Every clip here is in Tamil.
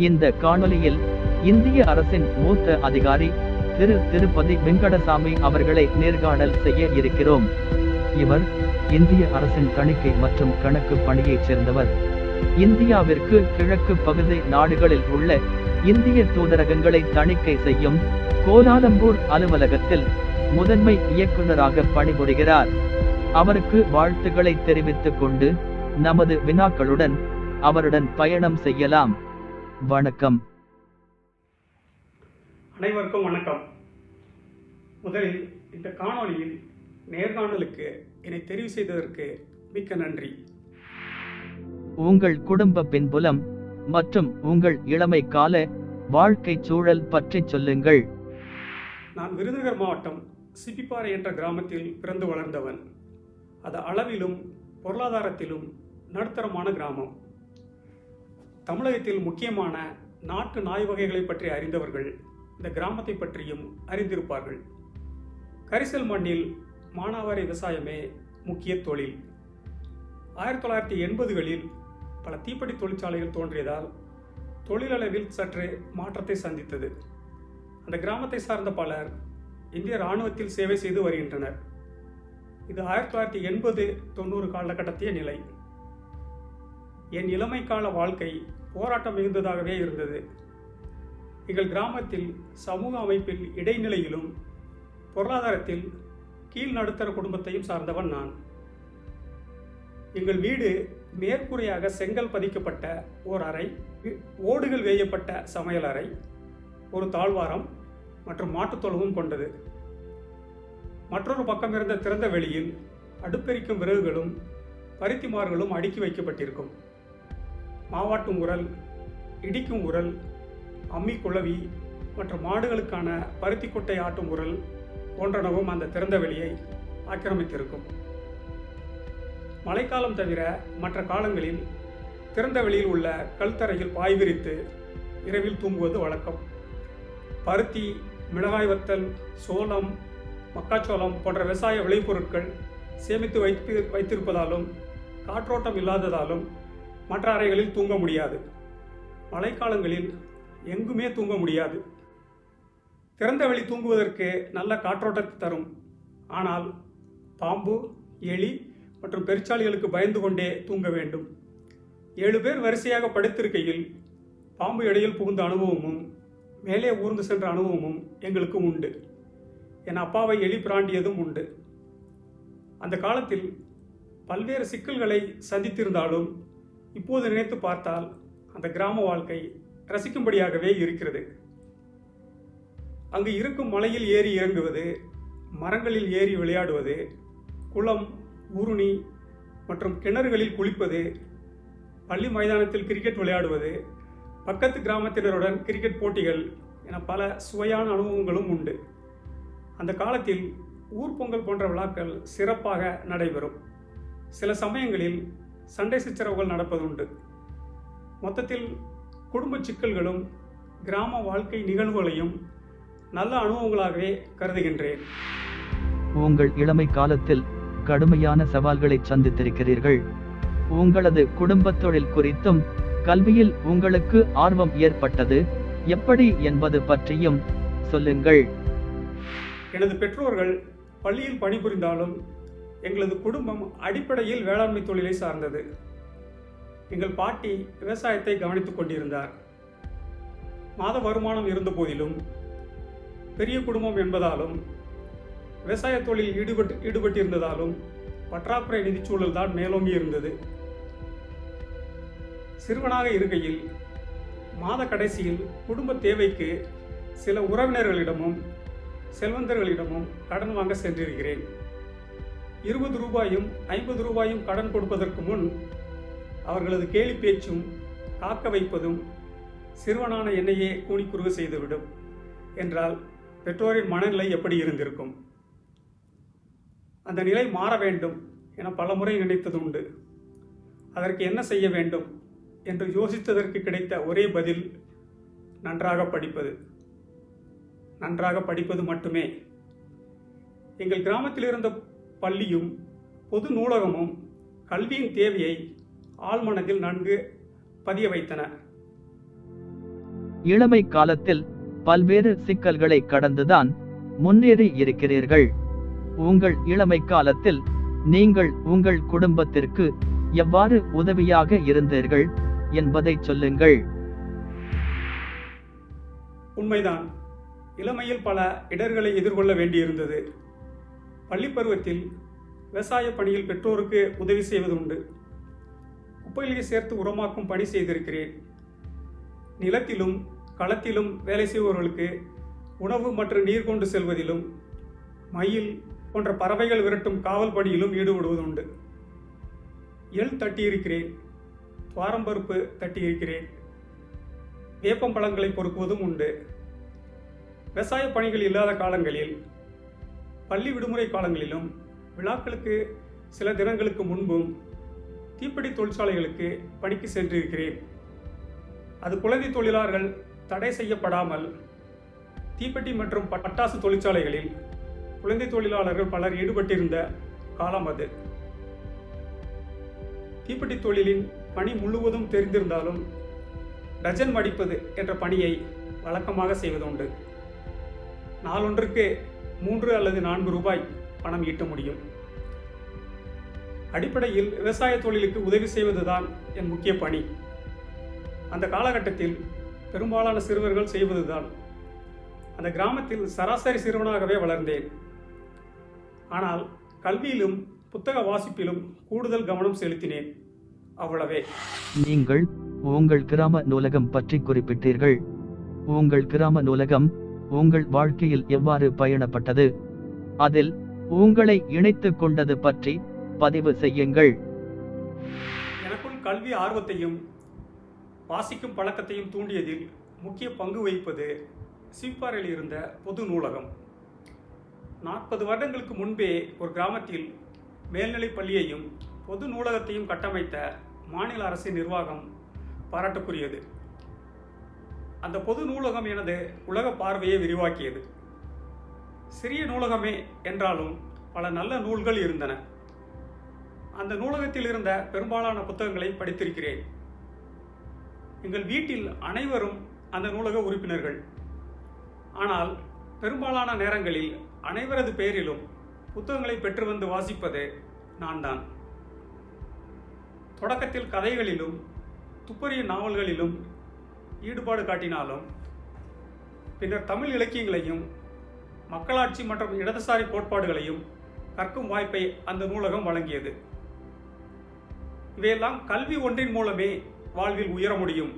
இந்த காணொளியில் இந்திய அரசின் மூத்த அதிகாரி திருப்பதி வெங்கடசாமி அவர்களை நேர்காணல் செய்ய இருக்கிறோம். இவர் இந்திய அரசின் தணிக்கை மற்றும் கணக்கு பணியைச் சேர்ந்தவர். இந்தியாவிற்கு கிழக்கு பகுதி நாடுகளில் உள்ள இந்திய தூதரகங்களை தணிக்கை செய்யும் கோலாலம்பூர் அலுவலகத்தில் முதன்மை இயக்குநராக பணிபுரிகிறார். அவருக்கு வாழ்த்துக்களை தெரிவித்துக் கொண்டு நமது வினாக்களுடன் அவருடன் பயணம் செய்யலாம். வணக்கம். அனைவருக்கும் வணக்கம். முதலில் இந்த காணொளியில் நேர்காணலுக்கு என்னை தெரிவு செய்ததற்கு மிக்க நன்றி. உங்கள் குடும்ப பின்புலம் மற்றும் உங்கள் இளமை கால வாழ்க்கை சூழல் பற்றி சொல்லுங்கள். நான் விருதுநகர் மாவட்டம் சிப்பிப்பாறை என்ற கிராமத்தில் பிறந்து வளர்ந்தவன். அது அளவிலும் பொருளாதாரத்திலும் நடுத்தரமான கிராமம். தமிழகத்தில் முக்கியமான நாட்டு நாய் வகைகளை பற்றி அறிந்தவர்கள் இந்த கிராமத்தை பற்றியும் அறிந்திருப்பார்கள். கரிசல் மண்ணில் மானாவாரி விவசாயமே முக்கிய தொழில். 1980களில் பல தீப்பெட்டி தொழிற்சாலைகள் தோன்றியதால் தொழிலளவில் சற்று மாற்றத்தை சந்தித்தது. அந்த கிராமத்தை சார்ந்த பலர் இந்திய இராணுவத்தில் சேவை செய்து வருகின்றனர். இது 1980-90 காலகட்டத்திய நிலை. என் இளமை கால வாழ்க்கை போராட்டம் மிகுந்ததாகவே இருந்தது. எங்கள் கிராமத்தில் சமூக அமைப்பில் இடைநிலையிலும் பொருளாதாரத்தில் கீழ் நடுத்தர குடும்பத்தையும் சார்ந்தவன் நான். எங்கள் வீடு மேற்கூரையாக செங்கல் பதிக்கப்பட்ட ஓர் அறை, ஓடுகள் வேயப்பட்ட சமையல் அறை, ஒரு தாழ்வாரம் மற்றும் மாட்டுத்தொழுவும் கொண்டது. மற்றொரு பக்கம் இருந்த திறந்த வெளியில் அடுப்பெரிக்கும் விறகுகளும் பருத்திமார்களும் அடுக்கி வைக்கப்பட்டிருக்கும். மாவாட்டும் உரல், இடிக்கும் உரல், அம்மி குளவி மற்றும் மாடுகளுக்கான பருத்தி கொட்டை ஆட்டும் உரல் போன்றனவும் அந்த திறந்த வெளியை ஆக்கிரமித்திருக்கும். மழைக்காலம் தவிர மற்ற காலங்களில் திறந்த வெளியில் உள்ள கல்தரையில் பாய் விரித்து இரவில் தூங்குவது வழக்கம். பருத்தி, மிளகாய் வத்தல், சோளம், மக்காச்சோளம் போன்ற விவசாய விளைபொருட்கள் சேமித்து வைத்திருப்பதாலும் காற்றோட்டம் இல்லாததாலும் மற்ற அறைகளில் தூங்க முடியாது. மழைக்காலங்களில் எங்குமே தூங்க முடியாது. திறந்த வெளி தூங்குவதற்கு நல்ல காற்றோட்டத்தை தரும். ஆனால் பாம்பு, எலி மற்றும் பெருச்சாளிகளுக்கு பயந்து கொண்டே தூங்க வேண்டும். 7 பேர் வரிசையாக படுத்திருக்கையில் பாம்பு இடையில் புகுந்த அனுபவமும் மேலே ஊர்ந்து சென்ற அனுபவமும் எங்களுக்கு உண்டு. என் அப்பாவை எலி பிராண்டியதும் உண்டு. அந்த காலத்தில் பல்வேறு சிக்கல்களை சந்தித்திருந்தாலும் இப்போது நினைத்து பார்த்தால் அந்த கிராம வாழ்க்கை ரசிக்கும்படியாகவே இருக்கிறது. அங்கு இருக்கும் மலையில் ஏறி இறங்குவது, மரங்களில் ஏறி விளையாடுவது, குளம், ஊருணி மற்றும் கிணறுகளில் குளிப்பது, பள்ளி மைதானத்தில் கிரிக்கெட் விளையாடுவது, பக்கத்து கிராமத்தினருடன் கிரிக்கெட் போட்டிகள் என பல சுவையான அனுபவங்களும் உண்டு. அந்த காலத்தில் ஊர் பொங்கல் போன்ற விழாக்கள் சிறப்பாக நடைபெறும். சில சமயங்களில் சண்டை சச்சரவுகள் நடப்பதுண்டு. மொத்தத்தில் குடும்ப சிக்கல்களும் கிராம வாழ்க்கை நிகழ்வுகளையும் நல்ல அனுபவங்களாகவே கருதுகின்றேன். உங்கள் இளமை காலத்தில் கடுமையான சவால்களை சந்தித்திருக்கிறீர்கள். உங்களது குடும்ப தொழில் குறித்தும் கல்வியில் உங்களுக்கு ஆர்வம் ஏற்பட்டது எப்படி என்பது பற்றியும் சொல்லுங்கள். எனது பெற்றோர்கள் பள்ளியில் பணிபுரிந்தாலும் எங்களது குடும்பம் அடிப்படையில் வேளாண்மை தொழிலை சார்ந்தது. எங்கள் பாட்டி விவசாயத்தை கவனித்துக் கொண்டிருந்தார். மாத வருமானம் இருந்த போதிலும் பெரிய குடும்பம் என்பதாலும் விவசாய தொழில் ஈடுபட்டிருந்ததாலும் பற்றாக்குறை நிதிச்சூழல் தான் மேலோங்கி இருந்தது. சிறுவனாக இருக்கையில் மாத கடைசியில் குடும்ப தேவைக்கு சில உறவினர்களிடமும் செல்வந்தர்களிடமும் கடன் வாங்க சென்றிருக்கிறேன். 20 ரூபாயும் 50 ரூபாயும் கடன் கொடுப்பதற்கு முன் அவர்களது கேலி பேச்சும் காக்க வைப்பதும் சிறுவனான என்னையே கூனிக்குறுக செய்துவிடும் என்றால் பெற்றோரின் மனநிலை எப்படி இருந்திருக்கும்? அந்த நிலை மாற வேண்டும் என பல முறை நினைத்தது உண்டு. அதற்கு என்ன செய்ய வேண்டும் என்று யோசித்ததற்கு கிடைத்த ஒரே பதில் நன்றாக படிப்பது. நன்றாக படிப்பது மட்டுமே. எங்கள் கிராமத்தில் இருந்த பள்ளியும் பொது நூலகமும் கல்வியின் தேவையை ஆழ்மனதில் நன்கு பதிய வைத்தன. இளமை காலத்தில் பல்வேறு சிக்கல்களை கடந்துதான் முன்னேறி இருக்கிறீர்கள். உங்கள் இளமை காலத்தில் நீங்கள் உங்கள் குடும்பத்திற்கு எவ்வாறு உதவியாக இருந்தீர்கள் என்பதை சொல்லுங்கள். உண்மைதான். இளமையில் பல இடர்களை எதிர்கொள்ள வேண்டியிருந்தது. பள்ளிப்பருவத்தில் விவசாய பணியில் பெற்றோருக்கு உதவி செய்வது உண்டு. குப்பைகளை சேர்த்து உரமாக்கும் பணி செய்திருக்கிறேன். நிலத்திலும் களத்திலும் வேலை செய்பவர்களுக்கு உணவு மற்றும் நீர் கொண்டு செல்வதிலும் மயில் போன்ற பறவைகள் விரட்டும் காவல் பணியிலும் ஈடுபடுவது உண்டு. எள் தட்டியிருக்கிறேன், துவாரம்பருப்பு தட்டியிருக்கிறேன், வேப்பம்பழங்களை பொறுக்குவதும் உண்டு. விவசாய பணிகள் இல்லாத காலங்களில், பள்ளி விடுமுறை காலங்களிலும், விழாக்களுக்கு சில தினங்களுக்கு முன்பும் தீப்பெட்டி தொழிற்சாலைகளுக்கு பணிக்கு சென்றிருக்கிறேன். அது குழந்தை தொழிலாளர்கள் தடை செய்யப்படாமல் தீப்பெட்டி மற்றும் பட்டாசு தொழிற்சாலைகளில் குழந்தை தொழிலாளர்கள் பலர் ஈடுபட்டிருந்த காலம் அது. தீப்பெட்டி தொழிலின் பணி முழுவதும் தெரிந்திருந்தாலும் டஜன் மடிப்பது என்ற பணியை வழக்கமாக செய்வதுண்டு. நாளொன்றுக்கு 3 அல்லது 4 ரூபாய் பணம் ஈட்ட முடியும். அடிப்படையில் விவசாய தொழிலுக்கு உதவி செய்வதுதான் என் முக்கிய பணி. அந்த காலகட்டத்தில் பெரும்பாலான சிறுவர்கள் செய்வதுதான். அந்த கிராமத்தில் சராசரி சிறுவனாகவே வளர்ந்தேன். ஆனால் கல்வியிலும் புத்தக வாசிப்பிலும் கூடுதல் கவனம் செலுத்தினேன். அவ்வளவே. நீங்கள் உங்கள் கிராம நூலகம் பற்றி குறிப்பிட்டீர்கள். உங்கள் கிராம நூலகம் உங்கள் வாழ்க்கையில் எவ்வாறு பயணப்பட்டது, அதில் உங்களை இணைத்துக் கொண்டது பற்றி பதிவு செய்யுங்கள். எனக்குள் கல்வி ஆர்வத்தையும் வாசிக்கும் பழக்கத்தையும் தூண்டியதில் முக்கிய பங்கு வகிப்பது சிப்பாறையில் இருந்த பொது நூலகம். 40 வருடங்களுக்கு முன்பே ஒரு கிராமத்தில் மேல்நிலைப் பள்ளியையும் பொது நூலகத்தையும் கட்டமைத்த மாநில அரசின் நிர்வாகம் பாராட்டுக்குரியது. அந்த பொது நூலகம் எனது உலக பார்வையை விரிவாக்கியது. சிறிய நூலகமே என்றாலும் பல நல்ல நூல்கள் இருந்தன. அந்த நூலகத்தில் இருந்த பெரும்பாலான புத்தகங்களை படித்திருக்கிறேன். எங்கள் வீட்டில் அனைவரும் அந்த நூலக உறுப்பினர்கள். ஆனால் பெரும்பாலான நேரங்களில் அனைவரது பெயரிலும் புத்தகங்களை பெற்று வந்து வாசிப்பது நான் தான். தொடக்கத்தில் கதைகளிலும் துப்பறிய நாவல்களிலும் ஈடுபாடு காட்டினாலும் பின்னர் தமிழ் இலக்கியங்களையும் மக்களாட்சி மற்றும் இடதுசாரி கோட்பாடுகளையும் கற்கும் வாய்ப்பை அந்த நூலகம் வழங்கியது. இவையெல்லாம் கல்வி ஒன்றின் மூலமே வாழ்வில் உயர முடியும்,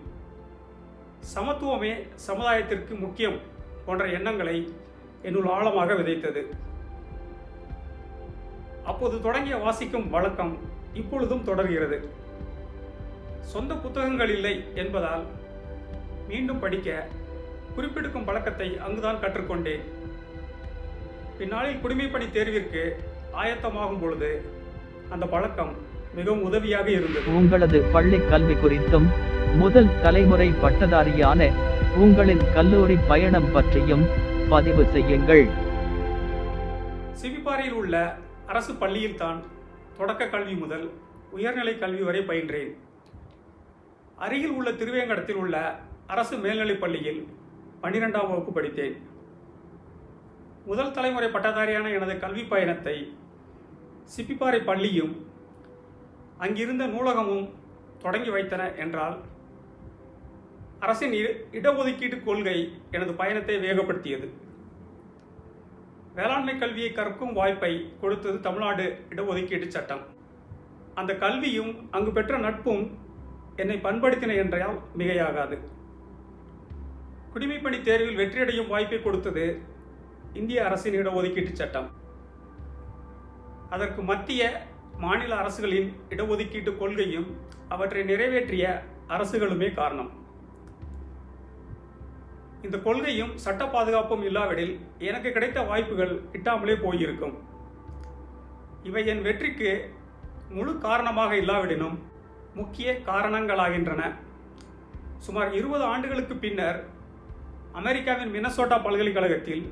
சமத்துவமே சமுதாயத்திற்கு முக்கியம் போன்ற எண்ணங்களை என்னுள் ஆழமாக விதைத்தது. அப்போது தொடங்கிய வாசிக்கும் வழக்கம் இப்பொழுதும் தொடர்கிறது. சொந்த புத்தகங்கள் இல்லை என்பதால் மீண்டும் படிக்க குறிப்பெடுக்கும் பழக்கத்தை அங்குதான் கற்றுக்கொண்டேன். பின்னாளில் குடிமைப்பணி தேர்விற்கு ஆயத்தமாகும் பொழுது அந்த பழக்கம் மிகவும் உதவியாக இருந்தது. உங்களது பள்ளி கல்வி குறித்தும் முதல் தலைமுறை பட்டதாரியான உங்களின் கல்லூரி பயணம் பற்றியும் பதிவு செய்யுங்கள். சிவிப்பாறையில் உள்ள அரசு பள்ளியில் தான் தொடக்க கல்வி முதல் உயர்நிலை கல்வி வரை பயின்றேன். அருகில் உள்ள திருவேங்கடத்தில் உள்ள அரசு மேல்நிலைப் பள்ளியில் 12ஆம் வகுப்பு படித்தேன். முதல் தலைமுறை பட்டதாரியான எனது கல்வி பயணத்தை சிப்பிப்பாறை பள்ளியும் அங்கிருந்த நூலகமும் தொடங்கி வைத்தன என்றால் அரசின் இடஒதுக்கீட்டு கொள்கை எனது பயணத்தை வேகப்படுத்தியது. வேளாண்மை கல்வியை கற்கும் வாய்ப்பை கொடுத்தது தமிழ்நாடு இடஒதுக்கீட்டு சட்டம். அந்த கல்வியும் அங்கு பெற்ற நட்பும் என்னை பண்படுத்தின என்றால் மிகையாகாது. குடிமைப்பணி தேர்வில் வெற்றியடையும் வாய்ப்பை கொடுத்தது இந்திய அரசின் இடஒதுக்கீட்டு சட்டம். அதற்கு மத்திய மாநில அரசுகளின் இடஒதுக்கீட்டு கொள்கையும் அவற்றை நிறைவேற்றிய அரசுகளுமே காரணம். இந்த கொள்கையும் சட்ட பாதுகாப்பும் இல்லாவிடில் எனக்கு கிடைத்த வாய்ப்புகள் கிட்டாமலே போயிருக்கும். இவை என் வெற்றிக்கு முழு காரணமாக இல்லாவிடனும் முக்கிய காரணங்களாகின்றன. சுமார் 20 ஆண்டுகளுக்கு பின்னர் அமெரிக்காவின் மினசோட்டா பல்கலைக்கழகத்தில்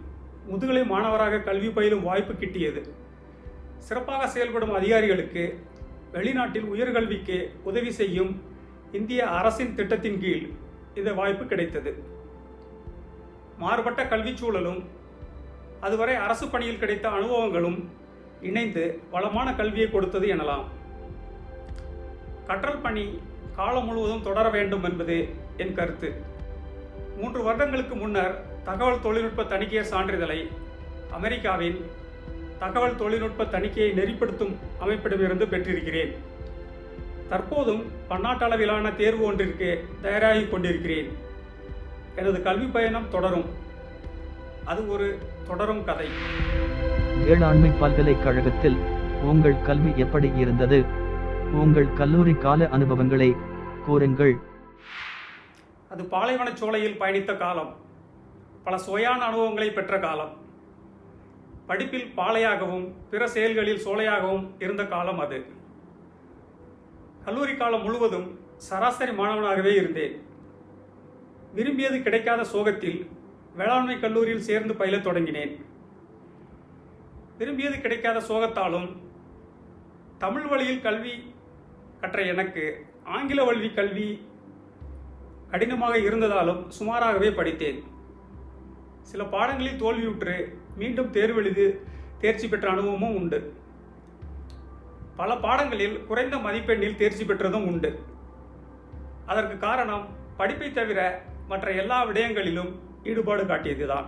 முதுகலை மாணவராக கல்வி பயிலும் வாய்ப்பு கிட்டியது. சிறப்பாக செயல்படும் அதிகாரிகளுக்கு வெளிநாட்டில் உயர்கல்விக்கு உதவி செய்யும் இந்திய அரசின் திட்டத்தின் கீழ் இந்த வாய்ப்பு கிடைத்தது. மாறுபட்ட கல்விச் சூழலும் அதுவரை அரசு பணியில் கிடைத்த அனுபவங்களும் இணைந்து வளமான கல்வியை கொடுத்தது எனலாம். கற்றல் பணி காலம் முழுவதும் தொடர வேண்டும் என்பது என் கருத்து. 3 வருடங்களுக்கு முன்னர் தகவல் தொழில்நுட்ப தணிக்கையர் சான்றிதழை அமெரிக்காவின் தகவல் தொழில்நுட்ப தணிக்கையை நெறிப்படுத்தும் அமைப்பிடமிருந்து பெற்றிருக்கிறேன். தற்போதும் பன்னாட்டு அளவிலான தேர்வு ஒன்றிற்கு தயாராகி கொண்டிருக்கிறேன். எனது கல்வி பயணம் தொடரும். அது ஒரு தொடரும் கதை. வேளாண்மை பல்கலைக்கழகத்தில் உங்கள் கல்வி எப்படி இருந்தது? உங்கள் கல்லூரி கால அனுபவங்களை கூறுங்கள். அது பாலைவனச் சோலையில் பயணித்த காலம். பல சுவையான அனுபவங்களை பெற்ற காலம். படிப்பில் பாலையாகவும் பிற செயல்களில் சோலையாகவும் இருந்த காலம் அது. கல்லூரி காலம் முழுவதும் சராசரி மாணவனாகவே இருந்தேன். விரும்பியது கிடைக்காத சோகத்தில் வேளாண்மை கல்லூரியில் சேர்ந்து பயிலத் தொடங்கினேன். விரும்பியது கிடைக்காத சோகத்தாலும் தமிழ் வழியில் கல்வி கற்ற எனக்கு ஆங்கில வழி கல்வி கடினமாக இருந்ததாலும் சுமாராகவே படித்தேன். சில பாடங்களில் தோல்வியுற்று மீண்டும் தேர்வு எழுதி தேர்ச்சி பெற்ற அனுபவமும் உண்டு. பல பாடங்களில் குறைந்த மதிப்பெண்ணில் தேர்ச்சி பெற்றதும் உண்டு. அதற்கு காரணம் படிப்பை தவிர மற்ற எல்லா விடயங்களிலும் ஈடுபாடு காட்டியதுதான்.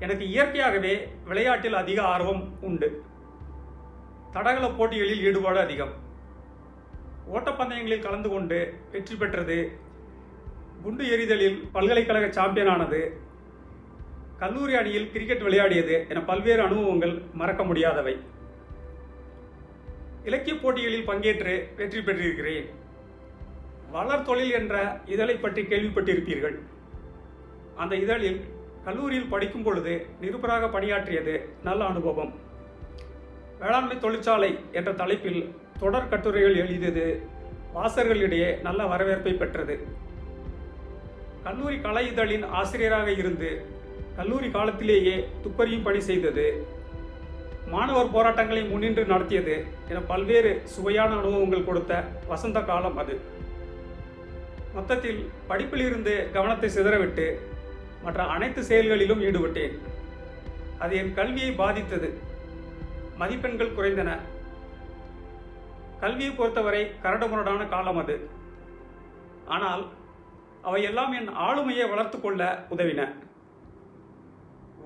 எனக்கு இயற்கையாகவே விளையாட்டில் அதிக ஆர்வம் உண்டு. தடகள போட்டிகளில் ஈடுபாடு அதிகம். ஓட்டப்பந்தயங்களில் கலந்து கொண்டு வெற்றி பெற்றது, குண்டு எறிதலில் பல்கலைக்கழக சாம்பியனானது, கல்லூரி அணியில் கிரிக்கெட் விளையாடியது என பல்வேறு அனுபவங்கள் மறக்க முடியாதவை. இலக்கிய போட்டிகளில் பங்கேற்று வெற்றி பெற்றிருக்கிறேன். வளர் தொழில் என்ற இதழை பற்றி கேள்விப்பட்டிருப்பீர்கள். அந்த இதழில் கல்லூரியில் படிக்கும் பொழுது நிருபராக பணியாற்றியது நல்ல அனுபவம். வேளாண்மை தொழிற்சாலை என்ற தலைப்பில் தொடர் கட்டுரைகள் எழுதியது வாசகர்களிடையே நல்ல வரவேற்பை பெற்றது. கல்லூரி கலை இதழின் ஆசிரியராக இருந்து கல்லூரி காலத்திலேயே துப்பறியும் பணி செய்தது, மாணவர் போராட்டங்களை முன்னின்று நடத்தியது என பல்வேறு சுவையான அனுபவங்கள் கொடுத்த வசந்த காலம் அது. மொத்தத்தில் படிப்பில் இருந்து கவனத்தை சிதறவிட்டு மற்ற அனைத்து செயல்களிலும் ஈடுபட்டேன். அது என் கல்வியை பாதித்தது. மதிப்பெண்கள் குறைந்தன. கல்வியை பொறுத்தவரை கரடுமுரடான காலம் அது. ஆனால் அவையெல்லாம் என் ஆளுமையை வளர்த்து கொள்ள உதவின.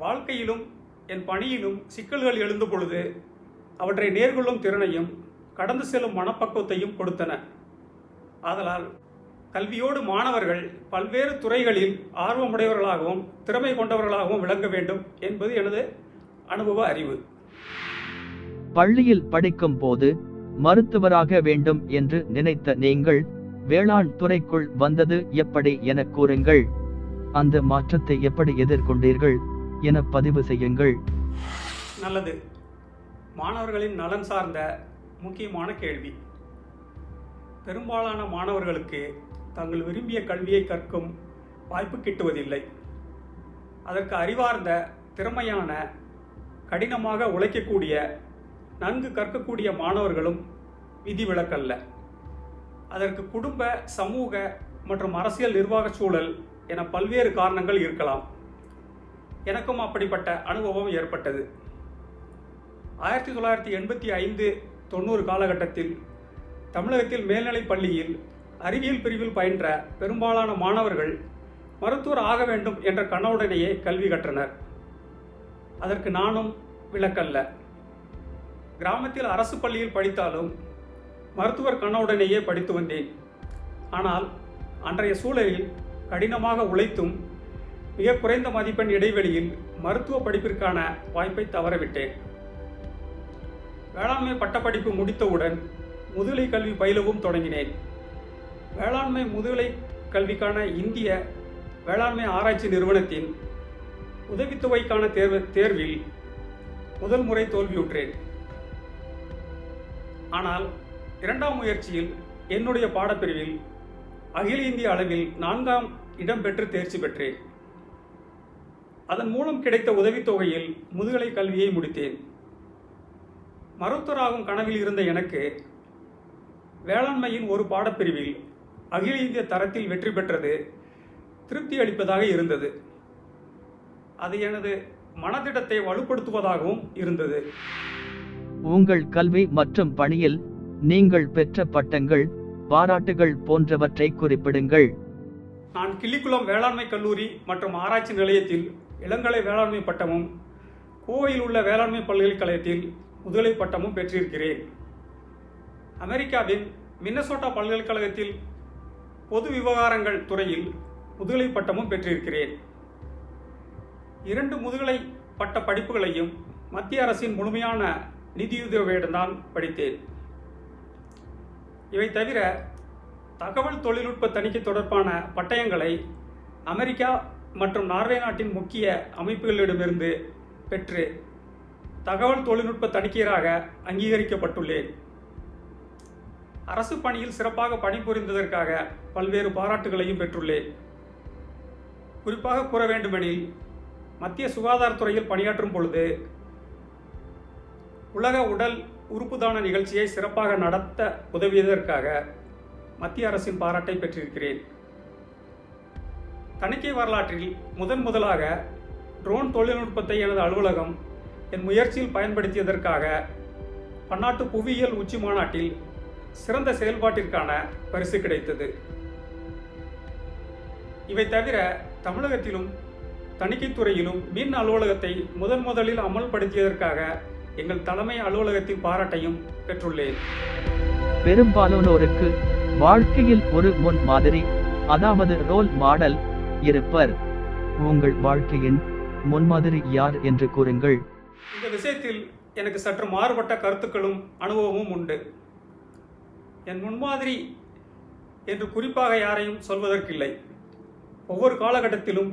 வாழ்க்கையிலும் என் பணியிலும் சிக்கல்கள் எழுந்த பொழுது அவற்றை நேர்கொள்ளும் திறனையும் கடந்து செல்லும் மனப்பக்குவத்தையும் கொடுத்தன. ஆதலால் கல்வியோடு மாணவர்கள் பல்வேறு துறைகளில் ஆர்வமுடையவர்களாகவும் திறமை கொண்டவர்களாகவும் விளங்க வேண்டும் என்பது எனது அனுபவ அறிவு. பள்ளியில் படிக்கும் போது மருத்துவராக வேண்டும் என்று நினைத்த நீங்கள் வேளாண் துறைக்குள் வந்தது எப்படி என கூறுங்கள். அந்த மாற்றத்தை எப்படி எதிர்கொண்டீர்கள் என பதிவு செய்யுங்கள். நல்லது. மாணவர்களின் நலன் சார்ந்த முக்கியமான கேள்வி. பெரும்பாலான மாணவர்களுக்கு தாங்கள் விரும்பிய கல்வியை கற்கும் வாய்ப்பு கிட்டுவதில்லை. அதற்கு அறிவார்ந்த, திறமையான, கடினமாக உழைக்கக்கூடிய, நன்கு கற்கக்கூடிய மாணவர்களும் விதிவிலக்கல்ல. அதற்கு குடும்ப, சமூக மற்றும் அரசியல் நிர்வாக சூழல் என பல்வேறு காரணங்கள் இருக்கலாம். எனக்கும் அப்படிப்பட்ட அனுபவம் ஏற்பட்டது. 1985-90 காலகட்டத்தில் தமிழகத்தில் மேல்நிலைப் பள்ளியில் அறிவியல் பிரிவில் பயின்ற பெரும்பாலான மாணவர்கள் மருத்துவர் ஆக வேண்டும் என்ற கனவுடனேயே கல்வி கற்றனர். அதற்கு நானும் விலக்கல்ல. கிராமத்தில் அரசு பள்ளியில் படித்தாலும் மருத்துவர் கனவுடனேயே படித்து வந்தேன். ஆனால் அன்றைய சூழலில் கடினமாக உழைத்தும் மிக குறைந்த மதிப்பெண் இடைவெளியில் மருத்துவ படிப்பிற்கான வாய்ப்பை தவறவிட்டேன். வேளாண்மை பட்டப்படிப்பு முடித்தவுடன் முதுகலை கல்வி பயிலவும் தொடங்கினேன். வேளாண்மை முதுகலை கல்விக்கான இந்திய வேளாண்மை ஆராய்ச்சி நிறுவனத்தின் உதவித்தொகைக்கான தேர்வில் முதல் முறை தோல்வியுற்றேன். ஆனால் 2ஆம் முயற்சியில் என்னுடைய பாடப்பிரிவில் அகில இந்திய அளவில் 4ஆம் இடம் பெற்று தேர்ச்சி பெற்றேன். அதன் மூலம் கிடைத்த உதவித்தொகையில் முதுகலை கல்வியை முடித்தேன். மருத்துவராகும் கனவில் இருந்த எனக்கு வேளாண்மையின் ஒரு பாடப்பிரிவில் அகில இந்திய தரத்தில் வெற்றி பெற்றது திருப்தி அளிப்பதாக இருந்தது. அது எனது மனதிடத்தை வலுப்படுத்துவதாகவும் இருந்தது. உங்கள் கல்வி மற்றும் பணியில் நீங்கள் பெற்ற பட்டங்கள், பாராட்டுகள் போன்றவற்றை குறிப்பிடுங்கள். நான் கிள்ளிக்குளம் வேளாண்மை கல்லூரி மற்றும் ஆராய்ச்சி நிலையத்தில் இளங்கலை வேளாண்மை பட்டமும், கோவையில் உள்ள வேளாண்மை பல்கலைக்கழகத்தில் முதுகலை பட்டமும் பெற்றிருக்கிறேன். அமெரிக்காவின் மின்னசோட்டா பல்கலைக்கழகத்தில் பொது விவகாரங்கள் துறையில் முதுகலை பட்டமும் பெற்றிருக்கிறேன். 2 முதுகலை பட்ட படிப்புகளையும் மத்திய அரசின் முழுமையான நிதியுதவியுடன் தான் படித்தேன். இவை தவிர தகவல் தொழில்நுட்ப தணிக்கை தொடர்பான பட்டயங்களை அமெரிக்கா மற்றும் நார்வே நாட்டின் முக்கிய அமைப்புகளிடமிருந்து பெற்று தகவல் தொழில்நுட்ப தணிக்கையராக அங்கீகரிக்கப்பட்டுள்ளேன். அரசு பணியில் சிறப்பாக பணிபுரிந்ததற்காக பல்வேறு பாராட்டுகளையும் பெற்றுள்ளேன். குறிப்பாக கூற வேண்டுமெனில், மத்திய சுகாதாரத்துறையில் பணியாற்றும் பொழுது உலக உடல் உறுப்புதான நிகழ்ச்சியை சிறப்பாக நடத்த உதவியதற்காக மத்திய அரசின் பாராட்டை பெற்றிருக்கிறேன். தணிக்கை வரலாற்றில் முதலாக ட்ரோன் தொழில்நுட்பத்தை எனது அலுவலகம் என் முயற்சியில் பயன்படுத்தியதற்காக பன்னாட்டு புவியியல் உச்சி மாநாட்டில் சிறந்த செயல்பாட்டிற்கான பரிசு கிடைத்தது. இவை தவிர தமிழகத்திலும் தணிக்கைத்துறையிலும் மின் அலுவலகத்தை முதலில் அமல்படுத்தியதற்காக எங்கள் தலைமை அலுவலகத்தின் பாராட்டையும் பெற்றுள்ளேன். பெரும்பாலானோருக்கு வாழ்க்கையில் ஒரு முன் மாதிரி, அதாவது ரோல் மாடல் இருப்பர். உங்கள் வாழ்க்கையின் முன்மாதிரி யார் என்று கூறுங்கள். இந்த விஷயத்தில் எனக்கு சற்று மாறுபட்ட கருத்துக்களும் அனுபவமும் உண்டு. என் முன்மாதிரி என்று குறிப்பாக யாரையும் சொல்வதற்கில்லை. ஒவ்வொரு காலகட்டத்திலும்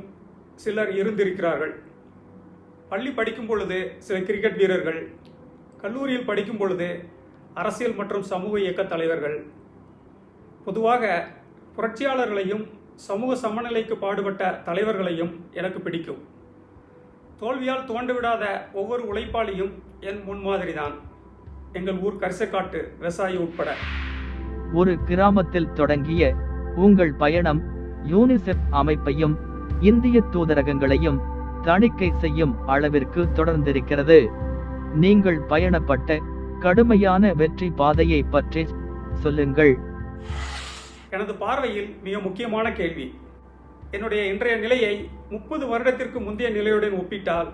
சிலர் இருந்திருக்கிறார்கள். பள்ளி படிக்கும் பொழுது சில கிரிக்கெட் வீரர்கள், கல்லூரியில் படிக்கும் பொழுது அரசியல் மற்றும் சமூக இயக்க தலைவர்கள். பொதுவாக புரட்சியாளர்களையும் சமூக சமநிலைக்கு பாடுபட்ட தலைவர்களையும் எனக்கு பிடிக்கும். தோல்வியால் தோண்டுவிடாத ஒவ்வொரு உழைப்பாளியும் என் முன்மாதிரிதான். எங்கள் ஊர் கரிசக்காட்டு விவசாயி உட்பட. ஒரு கிராமத்தில் தொடங்கிய உங்கள் பயணம் யூனிசெஃப் அமைப்பையும் இந்திய தூதரகங்களையும் தணிக்கை செய்யும் அளவிற்கு தொடர்ந்திருக்கிறது. நீங்கள் பயணப்பட்ட கடுமையான வெற்றி பாதையை பற்றி சொல்லுங்கள். எனது பார்வையில் மிக முக்கியமான கேள்வி. என்னுடைய இன்றைய நிலையை 30 வருடத்திற்கு முந்தைய நிலையுடன் ஒப்பிட்டால்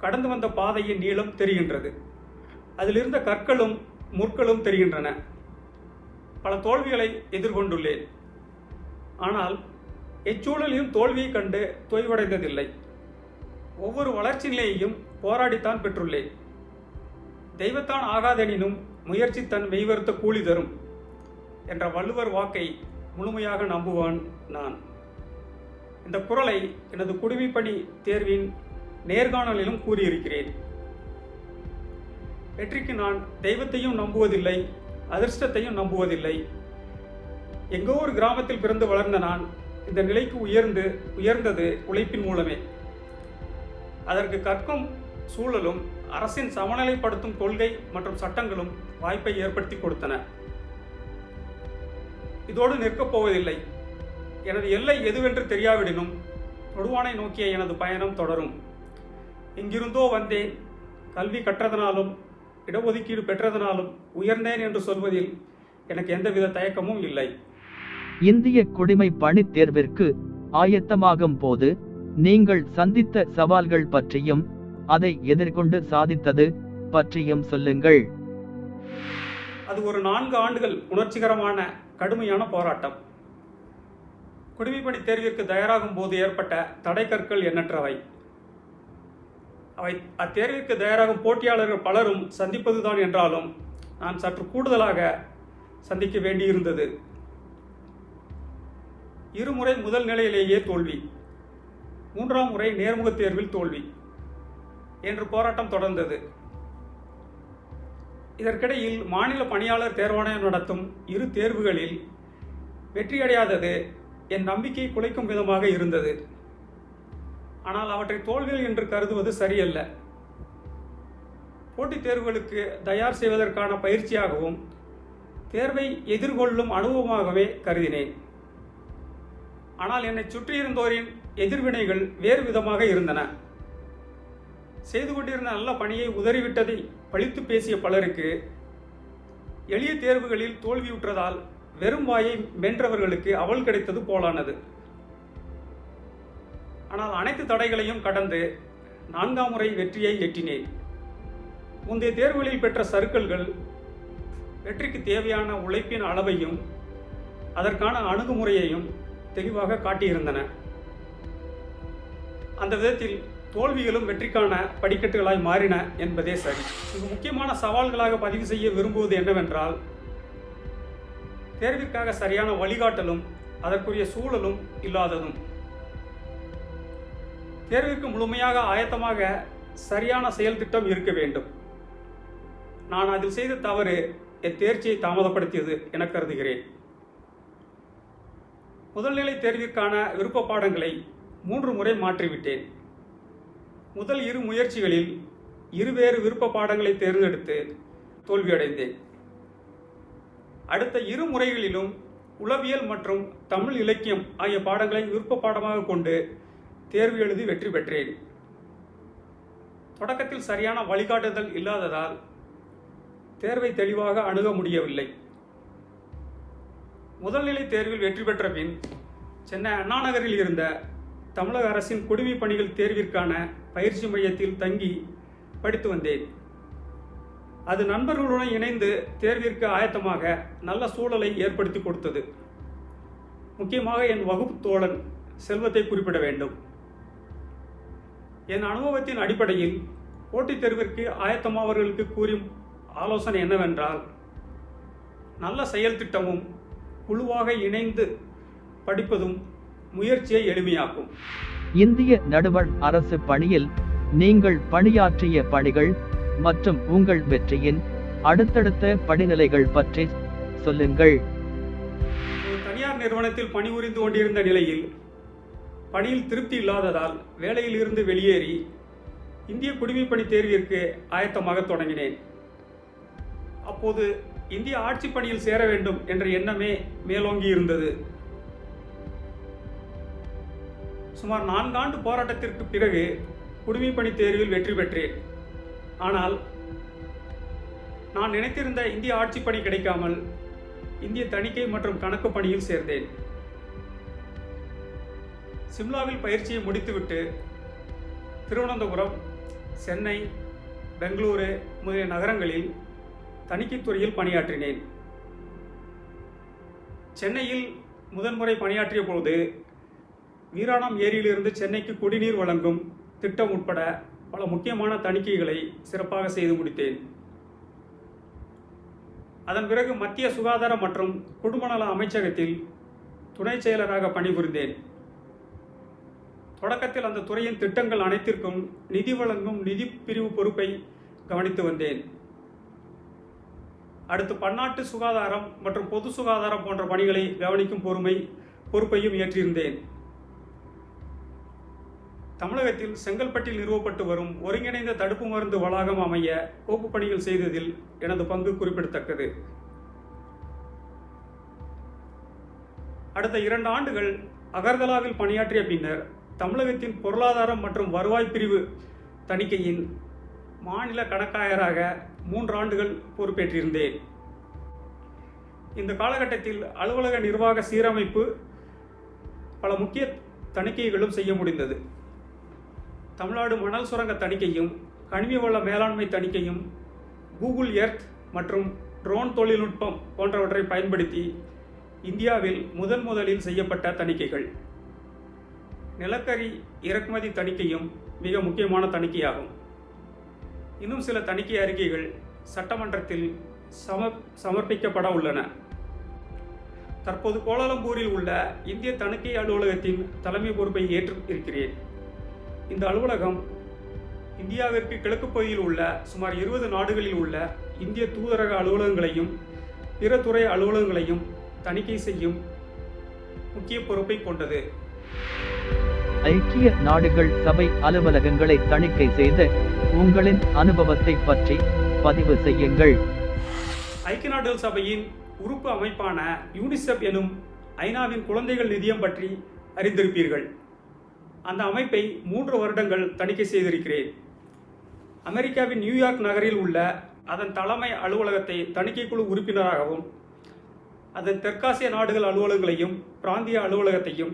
கடந்து வந்த பாதையின் நீளம் தெரிகின்றது. அதிலிருந்த கற்களும் முற்களும் தெரிகின்றன. பல தோல்விகளை எதிர்கொண்டுள்ளேன். ஆனால் எச்சூழலிலும் தோல்வியை கண்டு தொய்வடைந்ததில்லை. ஒவ்வொரு வளர்ச்சி நிலையையும் போராடித்தான் பெற்றுள்ளேன். தெய்வத்தான் ஆகாதெனினும் முயற்சி தன் மெய்வருத்த கூலி தரும் என்ற வள்ளுவர் வாக்கை முழுமையாக நம்புவான் நான். இந்த குறளை எனது குடிமைப்பணி தேர்வின் நேர்காணலிலும் கூறியிருக்கிறேன். வெற்றிக்கு நான் தெய்வத்தையும் நம்புவதில்லை, அதிர்ஷ்டத்தையும் நம்புவதில்லை. எங்கோ ஒரு கிராமத்தில் பிறந்து வளர்ந்த நான் இந்த நிலைக்கு உயர்ந்தது உழைப்பின் மூலமே. அதற்கு கற்கும் சூழலும் அரசின் சமநிலைப்படுத்தும் கொள்கை மற்றும் சட்டங்களும் வாய்ப்பை ஏற்படுத்தி கொடுத்தன. இதோடு நிற்கப் போவதில்லை. எனது எல்லை எதுவென்று தெரியாவிடனும் தொடுவானை நோக்கிய எனது பயணம் தொடரும். எங்கிருந்தோ வந்தேன், கல்வி கற்றதனாலும் இடஒதுக்கீடு பெற்றதனாலும் உயர்ந்தேன் என்று சொல்வதில் எனக்கு எந்தவித தயக்கமும் இல்லை. இந்திய குடிமை பணி தேர்விற்கு ஆயத்தமாகும் போது நீங்கள் சந்தித்த சவால்கள் பற்றியும் அதை எதிர்கொண்டு சாதித்தது பற்றியும் சொல்லுங்கள். அது ஒரு 4 ஆண்டுகள் உணர்ச்சிகரமான கடுமையான போராட்டம். குடிமைப்பணி தேர்விற்கு தயாராகும் போது ஏற்பட்ட தடைக்கற்கள் எண்ணற்றவை. அவை அத்தேர்விற்கு தயாராகும் போட்டியாளர்கள் பலரும் சந்திப்பதுதான் என்றாலும் நான் சற்று கூடுதலாக சந்திக்க வேண்டியிருந்தது. 2 முறை முதல் நிலையிலேயே தோல்வி, 3ஆம் முறை நேர்முக தேர்வில் தோல்வி என்று போராட்டம் தொடர்ந்தது. இதற்கிடையில் மாநில பணியாளர் தேர்வாணையம் நடத்தும் 2 தேர்வுகளில் வெற்றியடையாதது என் நம்பிக்கையை குலைக்கும் விதமாக இருந்தது. ஆனால் அவற்றை தோல்விகள் என்று கருதுவது சரியல்ல. போட்டித் தேர்வுகளுக்கு தயார் செய்வதற்கான பயிற்சியாகவும் தேர்வை எதிர்கொள்ளும் அனுபவமாகவே கருதினேன். ஆனால் என்னை சுற்றியிருந்தோரின் எதிர்வினைகள் வேறு விதமாக இருந்தன. செய்து கொண்டிருந்த நல்ல பணியை உதறிவிட்டதை பழித்து பேசிய பலருக்கு எளிய தேர்வுகளில் தோல்வியுற்றதால் வெறும் வாயை மென்றவர்களுக்கு அவல் கிடைத்தது போலானது. ஆனால் அனைத்து தடைகளையும் கடந்து 4ஆம் முறை வெற்றியை எட்டினேன். முந்தைய தேர்வுகளில் பெற்ற சறுக்கல்கள் வெற்றிக்கு தேவையான உழைப்பின் அளவையும் அதற்கான அணுகுமுறையையும் தெளிவாக காட்டியிருந்தன. அந்த விதத்தில் தோல்விகளும் வெற்றிக்கான படிக்கட்டுகளாய் மாறின என்பதே சரி. மிக முக்கியமான சவால்களாக பதிவு செய்ய விரும்புவது என்னவென்றால், தேர்விற்காக சரியான வழிகாட்டலும் அதற்குரிய சூழலும் இல்லாததும். தேர்விற்கு முழுமையாக ஆயத்தமாக சரியான செயல் திட்டம் இருக்க வேண்டும். நான் அதில் செய்த தவறு என் தேர்ச்சியை தாமதப்படுத்தியது என கருதுகிறேன். முதல்நிலை தேர்விற்கான விருப்ப பாடங்களை 3 முறை மாற்றிவிட்டேன். முதல் 2 முயற்சிகளில் இருவேறு விருப்ப பாடங்களை தேர்ந்தெடுத்து தோல்வியடைந்தேன். அடுத்த 2 முறைகளிலும் உளவியல் மற்றும் தமிழ் இலக்கியம் ஆகிய பாடங்களை விருப்ப பாடமாக கொண்டு தேர்வு எழுதி வெற்றி பெற்றேன். தொடக்கத்தில் சரியான வழிகாட்டுதல் இல்லாததால் தேர்வை தெளிவாக அணுக முடியவில்லை. முதல்நிலை தேர்வில் வெற்றி பெற்ற பின் சென்னை அண்ணா நகரில் இருந்த தமிழக அரசின் குடிமைப் பணிகள் தேர்விற்கான பயிற்சி மையத்தில் தங்கி படித்து வந்தேன். அது நண்பர்களுடன் இணைந்து தேர்விற்கு ஆயத்தமாக நல்ல சூழலை ஏற்படுத்தி கொடுத்தது. முக்கியமாக என் வகுப்பு தோழன் செல்வத்தை குறிப்பிட வேண்டும். என் அனுபவத்தின் அடிப்படையில் போட்டித் தேர்விற்கு ஆயத்தமானவர்களுக்கு கூறும் ஆலோசனை என்னவென்றால், நல்ல செயல் திட்டமும் குழுவாக இணைந்து படிப்பதும் முயற்சியை எளிமையாக்கும். இந்திய நடுவண் அரசு பணியில் நீங்கள் பணியாற்றிய பணிகள் மற்றும் உங்கள் வெற்றியின் அடுத்தடுத்த படிநிலைகள் பற்றி சொல்லுங்கள். தனியார் நிறுவனத்தில் பணிபுரிந்து கொண்டிருந்த நிலையில் பணியில் திருப்தி இல்லாததால் வேலையில் இருந்து வெளியேறி இந்திய குடிமைப்பணி தேர்விற்கு ஆயத்தமாக தொடங்கினேன். அப்போது இந்திய ஆட்சி பணியில் சேர வேண்டும் என்ற எண்ணமே மேலோங்கி இருந்தது. சுமார் 4 ஆண்டு போராட்டத்திற்கு பிறகு குடிமைப்பணி தேர்வில் வெற்றி பெற்றேன். ஆனால் நான் நினைத்திருந்த இந்திய ஆட்சி பணி கிடைக்காமல் இந்திய தணிக்கை மற்றும் கணக்கு பணியில் சேர்ந்தேன். சிம்லாவில் பயிற்சியை முடித்துவிட்டு திருவனந்தபுரம், சென்னை, பெங்களூரு முதலிய நகரங்களில் தணிக்கைத்துறையில் பணியாற்றினேன். சென்னையில் முதன்முறை பணியாற்றிய போது வீராணம் ஏரியிலிருந்து சென்னைக்கு குடிநீர் வழங்கும் திட்டம் உட்பட பல முக்கியமான தணிக்கைகளை சிறப்பாக செய்து முடித்தேன். அதன் பிறகு மத்திய சுகாதார மற்றும் குடும்பநல அமைச்சகத்தில் துணை செயலராக பணிபுரிந்தேன். தொடக்கத்தில் அந்த துறையின் திட்டங்கள் அனைத்திற்கும் நிதி வழங்கும் நிதி பிரிவு பொறுப்பை கவனித்து வந்தேன். அடுத்து பன்னாட்டு சுகாதாரம் மற்றும் பொது சுகாதாரம் போன்ற பணிகளை கவனிக்கும் பொறுப்பையும் ஏற்றிருந்தேன். தமிழகத்தில் செங்கல்பட்டில் நிறுவப்பட்டு வரும் ஒருங்கிணைந்த தடுப்பு மருந்து வளாகம் அமைய கோப்பு பணிகள் செய்ததில் எனது பங்கு குறிப்பிடத்தக்கது. அடுத்த 2 ஆண்டுகள் அகர்தலாவில் பணியாற்றிய பின்னர் தமிழகத்தின் பொருளாதாரம் மற்றும் வருவாய் பிரிவு தணிக்கையின் மாநில கணக்காயராக 3 ஆண்டுகள் பொறுப்பேற்றிருந்தேன். இந்த காலகட்டத்தில் அலுவலக நிர்வாக சீரமைப்பு, பல முக்கிய தணிக்கைகளும் செய்ய முடிந்தது. தமிழ்நாடு மணல் சுரங்க தணிக்கையும், கனிம வள மேலாண்மை தணிக்கையும், கூகுள் எர்த் மற்றும் ட்ரோன் தொழில்நுட்பம் போன்றவற்றை பயன்படுத்தி இந்தியாவில் முதலில் செய்யப்பட்ட தணிக்கைகள். நிலக்கரி இறக்குமதி தணிக்கையும் மிக முக்கியமான தணிக்கையாகும். இன்னும் சில தணிக்கை அறிக்கைகள் சட்டமன்றத்தில் சமர்ப்பிக்கப்பட உள்ளன. தற்போது கோலாலம்பூரில் உள்ள இந்திய தணிக்கை அலுவலகத்தின் தலைமை பொறுப்பை ஏற்று இருக்கிறேன். இந்த அலுவலகம் இந்தியாவிற்கு கிழக்கு பகுதியில் உள்ள சுமார் 20 நாடுகளில் உள்ள இந்திய தூதரக அலுவலகங்களையும் பிற துறை அலுவலகங்களையும் தணிக்கை செய்யும் முக்கிய பொறுப்பை கொண்டது. ஐக்கிய நாடுகள் சபை அலுவலகங்களை தணிக்கை செய்த உங்களின் அனுபவத்தை பற்றி பதிவு செய்யுங்கள். ஐக்கிய நாடுகள் சபையின் உறுப்பு அமைப்பான யூனிசெஃப் எனும் ஐநாவின் குழந்தைகள் நிதியம் பற்றி அறிந்திருப்பீர்கள். அந்த அமைப்பை 3 வருடங்கள் தணிக்கை செய்திருக்கிறேன். அமெரிக்காவின் நியூயார்க் நகரில் உள்ள அதன் தலைமை அலுவலகத்தை தணிக்கை குழு உறுப்பினராகவும், அதன் தெற்காசிய நாடுகள் அலுவலகங்களையும் பிராந்திய அலுவலகத்தையும்,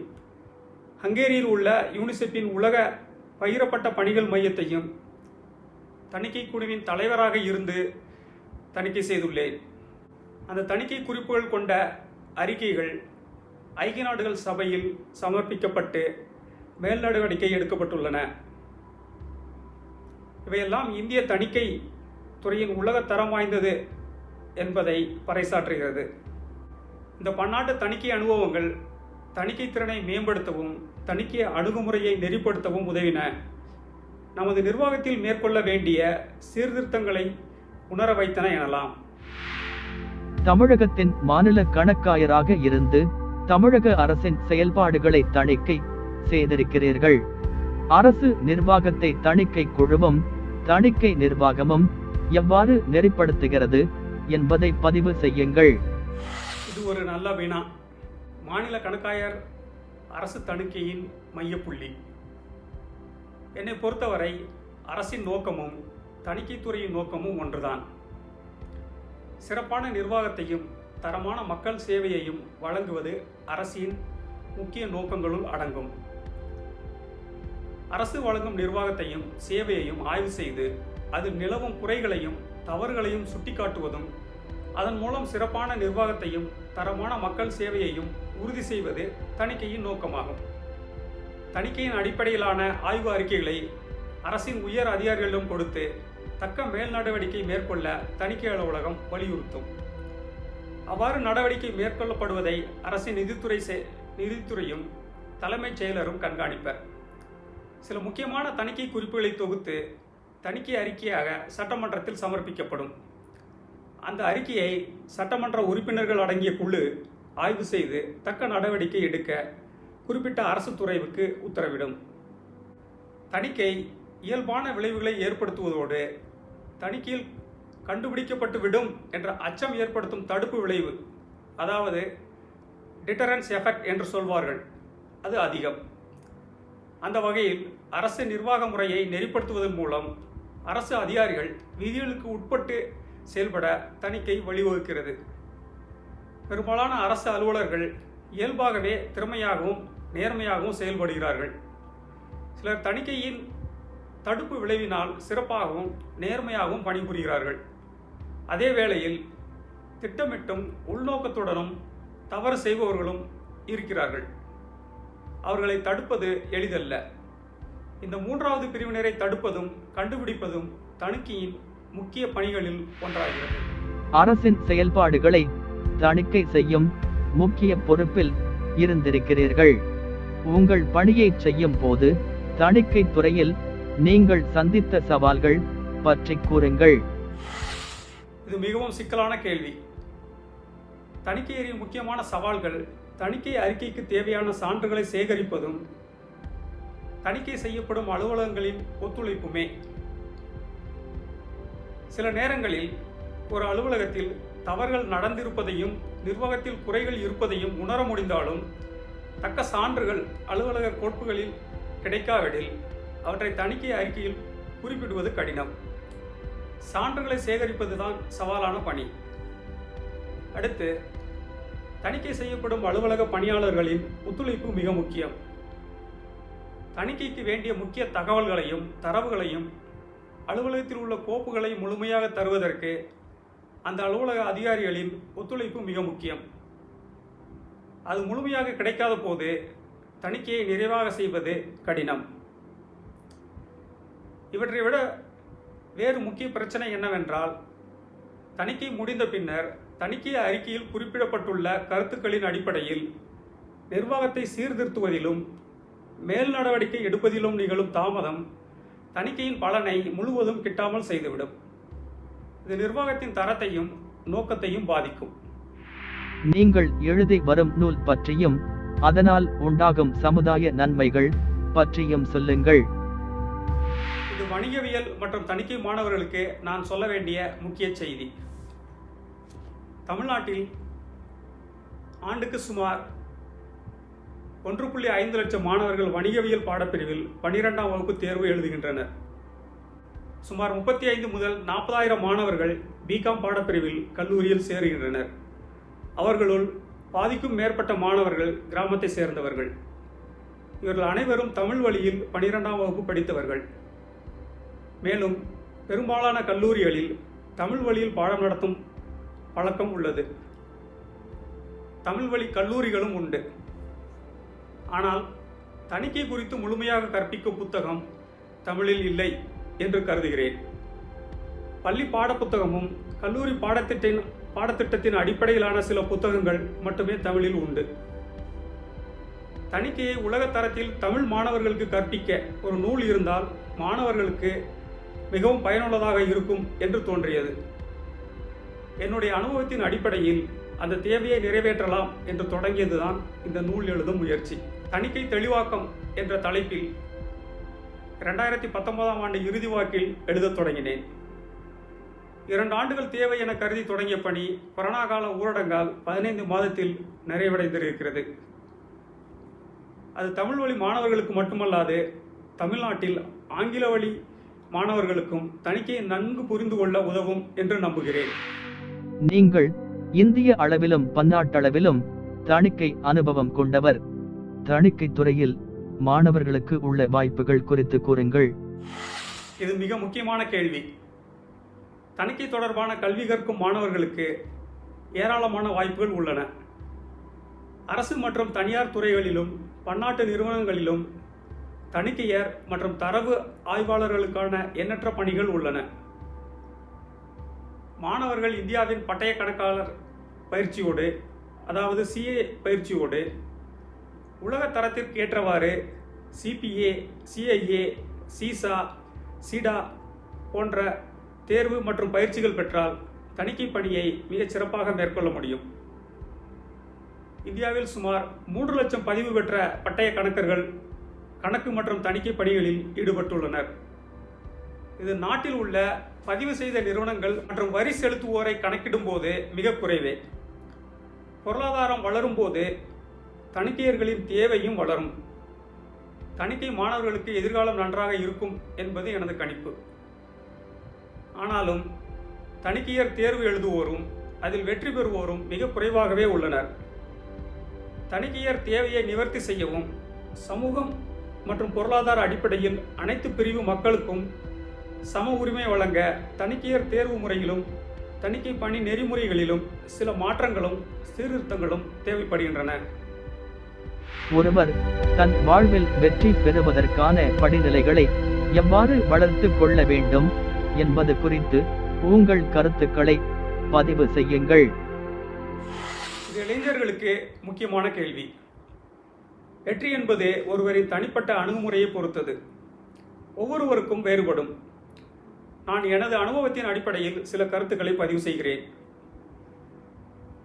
ஹங்கேரியில் உள்ள யூனிசெஃபின் உலக பகிரப்பட்ட பணிகள் மையத்தையும் தணிக்கை குழுவின் தலைவராக இருந்து தணிக்கை செய்துள்ளேன். அந்த தணிக்கை குறிப்புகள் கொண்ட அறிக்கைகள் ஐக்கிய நாடுகள் சபையில் சமர்ப்பிக்கப்பட்டு மேல் நடவடிக்கை எடுக்கப்பட்டுள்ளன. இவையெல்லாம் இந்திய தணிக்கை துறையின் உலக தரம் வாய்ந்தது என்பதை பறைசாற்றுகிறது. இந்த பன்னாட்டு தணிக்கை அனுபவங்கள் தணிக்கை திறனை மேம்படுத்தவும் தணிக்கை அணுகுமுறையை நெறிப்படுத்தவும் உதவின. நமது நிர்வாகத்தில் மேற்கொள்ள வேண்டிய சீர்திருத்தங்களை உணர வைத்தன எனலாம். தமிழகத்தின் மாநில கணக்காயராக இருந்து தமிழக அரசின் செயல்பாடுகளை தணிக்கை செய்திருக்கிறீர்கள். அரசு நிர்வாகத்தை தணிக்கை குழுவும் தணிக்கை நிர்வாகமும் எவ்வாறு நெறிப்படுத்துகிறது என்பதை பதிவு செய்யுங்கள். இது ஒரு நல்ல வினா. மாநில கணக்காயர் அரசு தணிக்கையின் மையப்புள்ளி. என்னை பொறுத்தவரை அரசின் நோக்கமும் தணிக்கைத்துறையின் நோக்கமும் ஒன்றுதான். சிறப்பான நிர்வாகத்தையும் தரமான மக்கள் சேவையையும் வழங்குவது அரசின் முக்கிய நோக்கங்களுள் அடங்கும். அரசு வழங்கும் நிர்வாகத்தையும் சேவையையும் ஆய்வு செய்து அதில் நிலவும் குறைகளையும் தவறுகளையும் சுட்டிக்காட்டுவதும், அதன் மூலம் சிறப்பான நிர்வாகத்தையும் தரமான மக்கள் சேவையையும் உறுதி செய்வது தணிக்கையின் நோக்கமாகும். தணிக்கையின் அடிப்படையிலான ஆய்வு அறிக்கைகளை அரசின் உயர் அதிகாரிகளிடம் கொடுத்து தக்க மேல் நடவடிக்கை மேற்கொள்ள தணிக்கை அலுவலகம் வலியுறுத்தும். அவ்வாறு நடவடிக்கை மேற்கொள்ளப்படுவதை அரசின் நிதித்துறையும் தலைமைச் செயலரும் கண்காணிப்பர். சில முக்கியமான தணிக்கை குறிப்புகளை தொகுத்து தணிக்கை அறிக்கையாக சட்டமன்றத்தில் சமர்ப்பிக்கப்படும். அந்த அறிக்கையை சட்டமன்ற உறுப்பினர்கள் அடங்கிய குழு ஆய்வு செய்து தக்க நடவடிக்கை எடுக்க குறிப்பிட்ட அரசு துறைவுக்கு உத்தரவிடும். தணிக்கை இயல்பான விளைவுகளை ஏற்படுத்துவதோடு தணிக்கையில் கண்டுபிடிக்கப்பட்டு விடும் என்ற அச்சம் ஏற்படுத்தும் தடுப்பு விளைவு, அதாவது டிட்டரன்ஸ் எஃபெக்ட் என்று சொல்வார்கள், அது அதிகம். அந்த வகையில் அரசு நிர்வாக முறையை நெறிப்படுத்துவதன் மூலம் அரசு அதிகாரிகள் விதிகளுக்கு உட்பட்டு செயல்பட தணிக்கை வழிவகுக்கிறது. பெரும்பாலான அரசு அலுவலர்கள் இயல்பாகவே திறமையாகவும் நேர்மையாகவும் செயல்படுகிறார்கள். சிலர் தணிக்கையின் தடுப்பு விளைவினால் சிறப்பாகவும் நேர்மையாகவும் பணிபுரிகிறார்கள். அதே வேளையில் திட்டமிட்டும் உள்நோக்கத்துடனும் தவறு செய்பவர்களும் இருக்கிறார்கள். அவர்களை தடுப்பது எளிதல்ல. இந்த 3வது பிரிவினரை தடுப்பதும் கண்டுபிடிப்பதும் தணிக்கையின் முக்கிய பணிகளில் ஒன்றாகிறது. அரசின் செயல்பாடுகளை தணிக்கை செய்யும் முக்கிய பொறுப்பில் இருந்திருக்கிறீர்கள். உங்கள் பணியை செய்யும் போது தணிக்கை துறையில் நீங்கள் சந்தித்த சவால்கள் பற்றி கூறுங்கள். இது மிகவும் சிக்கலான கேள்வி. தணிக்கையின் முக்கியமான சவால்கள் தணிக்கை அறிக்கைக்கு தேவையான சான்றுகளை சேகரிப்பதும் தணிக்கை செய்யப்படும் அலுவலகங்களின் ஒத்துழைப்புமே. சில நேரங்களில் ஒரு அலுவலகத்தில் தவறுகள் நடந்திருப்பதையும் நிர்வாகத்தில் குறைகள் இருப்பதையும் உணர முடிந்தாலும் தக்க சான்றுகள் அலுவலக கோப்புகளில் கிடைக்காவிடில் அவற்றை தணிக்கை அறிக்கையில் குறிப்பிடுவது கடினம். சான்றுகளை சேகரிப்பதுதான் சவாலான பணி. அடுத்து, தணிக்கை செய்யப்படும் அலுவலக பணியாளர்களின் ஒத்துழைப்பு மிக முக்கியம். தணிக்கைக்கு வேண்டிய முக்கிய தகவல்களையும் தரவுகளையும் அலுவலகத்தில் உள்ள கோப்புகளை முழுமையாக தருவதற்கு அந்த அலுவலக அதிகாரிகளின் ஒத்துழைப்பு மிக முக்கியம். அது முழுமையாக கிடைக்காத போது தணிக்கையை நிறைவாக செய்வது கடினம். இவற்றை விட வேறு முக்கிய பிரச்சனை என்னவென்றால், தணிக்கை முடிந்த பின்னர் தணிக்கை அறிக்கையில் குறிப்பிடப்பட்டுள்ள கருத்துக்களின் அடிப்படையில் நிர்வாகத்தை சீர்திருத்துவதிலும் மேல் நடவடிக்கை எடுப்பதிலும் நிகழும் தாமதம் தணிக்கையின் பலனை முழுவதும் கிட்டாமல் செய்துவிடும். இது நிர்வாகத்தின் தரத்தையும் நோக்கத்தையும் பாதிக்கும். நீங்கள் எழுதி வரும் நூல் பற்றியும் அதனால் உண்டாகும் சமுதாய நன்மைகள் பற்றியும் சொல்லுங்கள். இது வணிகவியல் மற்றும் தணிக்கை மாணவர்களுக்கு நான் சொல்ல வேண்டிய முக்கிய செய்தி. தமிழ்நாட்டில் ஆண்டுக்கு சுமார் 1.5 லட்சம் மாணவர்கள் வணிகவியல் பாடப்பிரிவில் 12ஆம் வகுப்பு தேர்வு எழுதுகின்றனர். சுமார் 35 முதல் 40,000 மாணவர்கள் பிகாம் பாடப்பிரிவில் கல்லூரியில் சேருகின்றனர். அவர்களுள் பாதிக்கும் மேற்பட்ட மாணவர்கள் கிராமத்தை சேர்ந்தவர்கள். இவர்கள் அனைவரும் தமிழ் வழியில் 12ஆம் வகுப்பு படித்தவர்கள். மேலும் பெரும்பாலான கல்லூரிகளில் தமிழ் வழியில் பாடம் நடத்தும் பழக்கம் உள்ளது. தமிழ் வழி கல்லூரிகளும் உண்டு. ஆனால் தணிக்கை குறித்து முழுமையாக கற்பிக்கும் புத்தகம் தமிழில் இல்லை என்று கருதுகிறேன். பள்ளி பாடப்புத்தகமும் கல்லூரி பாடத்திட்டத்தின் அடிப்படையிலான சில புத்தகங்கள் மட்டுமே தமிழில் உண்டு. தணிக்கையை உலக தரத்தில் தமிழ் மாணவர்களுக்கு கற்பிக்க ஒரு நூல் இருந்தால் மாணவர்களுக்கு மிகவும் பயனுள்ளதாக இருக்கும் என்று தோன்றியது. என்னுடைய அனுபவத்தின் அடிப்படையில் அந்த தேவையை நிறைவேற்றலாம் என்று தொடங்கியதுதான் இந்த நூல் எழுதும் முயற்சி. தணிக்கை தெளிவாக்கம் என்ற தலைப்பில் 2019ஆம் ஆண்டு இறுதி வாக்கில் எழுதத் தொடங்கினேன். 2 ஆண்டுகள் தேவை என கருதி தொடங்கிய பணி கொரோனா கால ஊரடங்கால் 15 மாதத்தில் நிறைவடைந்திருக்கிறது. அது தமிழ் வழி மாணவர்களுக்கு மட்டுமல்லாது தமிழ்நாட்டில் ஆங்கில வழி மாணவர்களுக்கும் தணிக்கையை நன்கு புரிந்து கொள்ள உதவும் என்று நம்புகிறேன். நீங்கள் இந்திய அளவிலும் பன்னாட்டளவிலும் தணிக்கை அனுபவம் கொண்டவர். தணிக்கை துறையில் மாணவர்களுக்கு உள்ள வாய்ப்புகள் குறித்து கூறுங்கள். இது மிக முக்கியமான கேள்வி. தணிக்கை தொடர்பான கல்வி கற்கும் மாணவர்களுக்கு ஏராளமான வாய்ப்புகள் உள்ளன. அரசு மற்றும் தனியார் துறைகளிலும் பன்னாட்டு நிறுவனங்களிலும் தணிக்கையர் மற்றும் தரவு ஆய்வாளர்களுக்கான எண்ணற்ற பணிகள் உள்ளன. மாணவர்கள் இந்தியாவின் பட்டய கணக்காளர் பயிற்சியோடு, அதாவது CA பயிற்சியோடு, உலக தரத்திற்கு ஏற்றவாறு CPA, CIA, CISA, CIDA போன்ற தேர்வு மற்றும் பயிற்சிகள் பெற்றால் தணிக்கை பணியை மிகச் சிறப்பாக மேற்கொள்ள முடியும். இந்தியாவில் சுமார் 3 லட்சம் பதிவு பெற்ற பட்டய கணக்கர்கள் கணக்கு மற்றும் தணிக்கை பணிகளில் ஈடுபட்டுள்ளனர். இது நாட்டில் உள்ள பதிவு செய்த நிறுவனங்கள் மற்றும் வரி செலுத்துவோரை கணக்கிடும் போது மிக குறைவே. பொருளாதாரம் வளரும் போது தணிக்கையர்களின் தேவையும் வளரும். தணிக்கை மாணவர்களுக்கு எதிர்காலம் நன்றாக இருக்கும் என்பது எனது கணிப்பு. ஆனாலும் தணிக்கையர் தேர்வு எழுதுவோரும் அதில் வெற்றி பெறுவோரும் மிக குறைவாகவே உள்ளனர். தணிக்கையர் தேவையை நிவர்த்தி செய்யவும் சமூகம் மற்றும் பொருளாதார அடிப்படையில் அனைத்து பிரிவு மக்களுக்கும் சம உரிமை வழங்க தணிக்கையர் தேர்வு முறையிலும் தணிக்கை பணி நெறிமுறைகளிலும் சில மாற்றங்களும் சீர்திருத்தங்களும் தேவைப்படுகின்றன. ஒருவர் தன் வாழ்வில் வெற்றி பெறுவதற்கான படிநிலைகளை எவ்வாறு வளர்த்து கொள்ள வேண்டும் என்பது குறித்து உங்கள் கருத்துக்களை பதிவு செய்யுங்கள். இது இளைஞர்களுக்கு முக்கியமான கேள்வி. வெற்றி என்பது ஒருவரின் தனிப்பட்ட அணுகுமுறையை பொறுத்தது. ஒவ்வொருவருக்கும் வேறுபடும். நான் எனது அனுபவத்தின் அடிப்படையில் சில கருத்துக்களை பதிவு செய்கிறேன்.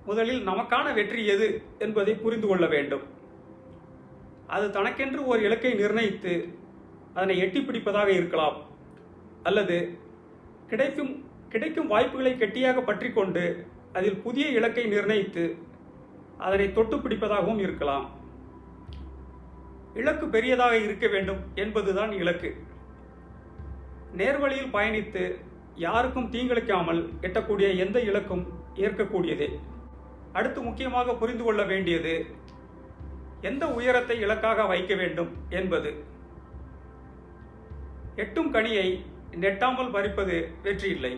முதலில் நமக்கான வெற்றி எது என்பதை புரிந்து கொள்ள வேண்டும். அது தனக்கென்று ஒரு இலக்கை நிர்ணயித்து அதனை எட்டி பிடிப்பதாக இருக்கலாம், அல்லது கிடைக்கும் வாய்ப்புகளை கெட்டியாக பற்றி கொண்டு அதில் புதிய இலக்கை நிர்ணயித்து அதனை தொட்டு பிடிப்பதாகவும் இருக்கலாம். இலக்கு பெரியதாக இருக்க வேண்டும் என்பதுதான் இலக்கு. நேர்வழியில் பயணித்து யாருக்கும் தீங்கிழைக்காமல் எட்டக்கூடிய எந்த இலக்கும் ஏற்கக்கூடியதே. அடுத்து முக்கியமாக புரிந்து கொள்ள வேண்டியது எந்த உயரத்தை இலக்காக வைக்க வேண்டும் என்பது. எட்டும் கனியை நெட்டாமல் பறிப்பது வெற்றி இல்லை.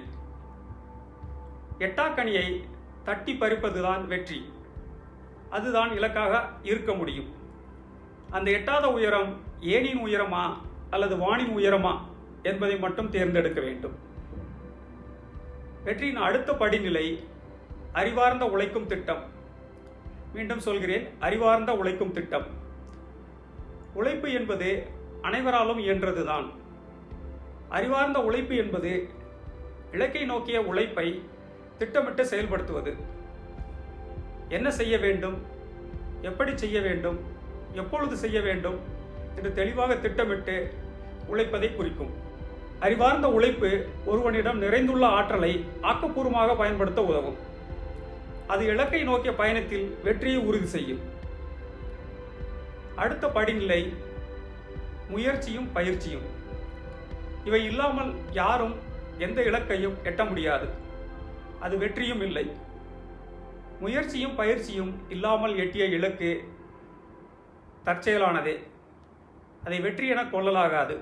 எட்டா கனியை தட்டி பறிப்பதுதான் வெற்றி. அதுதான் இலக்காக இருக்க முடியும். அந்த எட்டாத உயரம் ஏனின் உயரமா அல்லது வானின் உயரமா என்பதை மட்டும் தேர்ந்தெடுக்க வேண்டும். வெற்றியின் அடுத்த படிநிலை அறிவார்ந்த உழைக்கும் திட்டம். மீண்டும் சொல்கிறேன், அறிவார்ந்த உழைக்கும் திட்டம். உழைப்பு என்பது அனைவராலும் இயன்றதுதான். அறிவார்ந்த உழைப்பு என்பது இலக்கை நோக்கிய உழைப்பை திட்டமிட்டு செயல்படுத்துவது. என்ன செய்ய வேண்டும், எப்படி செய்ய வேண்டும், எப்பொழுது செய்ய வேண்டும் என்று தெளிவாக திட்டமிட்டு உழைப்பதை குறிக்கும். அறிவார்ந்த உழைப்பு ஒருவனிடம் நிறைந்துள்ள ஆற்றலை ஆக்கப்பூர்வமாக பயன்படுத்த உதவும். அது இலக்கை நோக்கிய பயணத்தில் வெற்றியை உறுதி செய்யும். அடுத்த படிநிலை முயற்சியும் பயிற்சியும். இவை இல்லாமல் யாரும் எந்த இலக்கையும் எட்ட முடியாது. அது வெற்றியும் இல்லை. முயற்சியும் பயிற்சியும் இல்லாமல் எட்டிய இலக்கு தற்செயலானதே. அதை வெற்றி என கொள்ளலாகாது.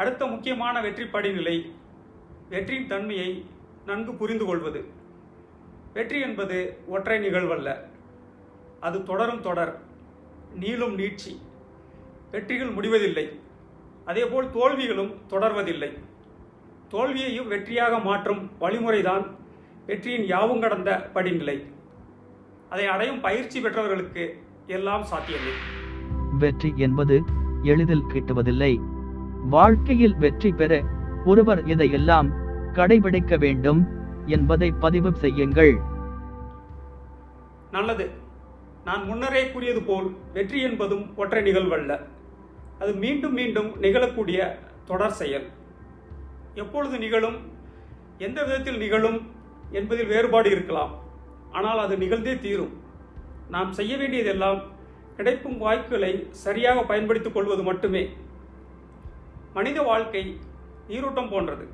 அடுத்த முக்கியமான வெற்றி படிநிலை வெற்றியின் தன்மையை நன்கு புரிந்து கொள்வது. வெற்றி என்பது ஒற்றை நிகழ்வல்ல. அது தொடரும் தொடர், நீளும் நீட்சி. வெற்றிகள் முடிவதில்லை. அதேபோல் தோல்விகளும் தொடர்வதில்லை. தோல்வியையும் வெற்றியாக மாற்றும் வழிமுறைதான் வெற்றியின் யாவும் கடந்த படிநிலை. அதை அடையும் பயிற்சி பெற்றவர்களுக்கு எல்லாம் சாத்தியமே. வெற்றி என்பது எளிதில் கிட்டுவதில்லை. வாழ்க்கையில் வெற்றி பெற ஒருவர் இதையெல்லாம் கடைபிடிக்க வேண்டும் என்பதை பதிவு செய்யுங்கள். நல்லது. நான் முன்னரே கூறியது போல் வெற்றி என்பதும் ஒற்றை நிகழ்வல்ல. அது மீண்டும் மீண்டும் நிகழக்கூடிய தொடர் செயல். எப்பொழுது நிகழும், எந்த விதத்தில் நிகழும் என்பதில் வேறுபாடு இருக்கலாம். ஆனால் அது நிகழ்ந்தே தீரும். நாம் செய்ய வேண்டியதெல்லாம் கிடைக்கும் வாய்ப்புகளை சரியாக பயன்படுத்திக் கொள்வது மட்டுமே. மனித வாழ்க்கை நீரோட்டம் போன்றது.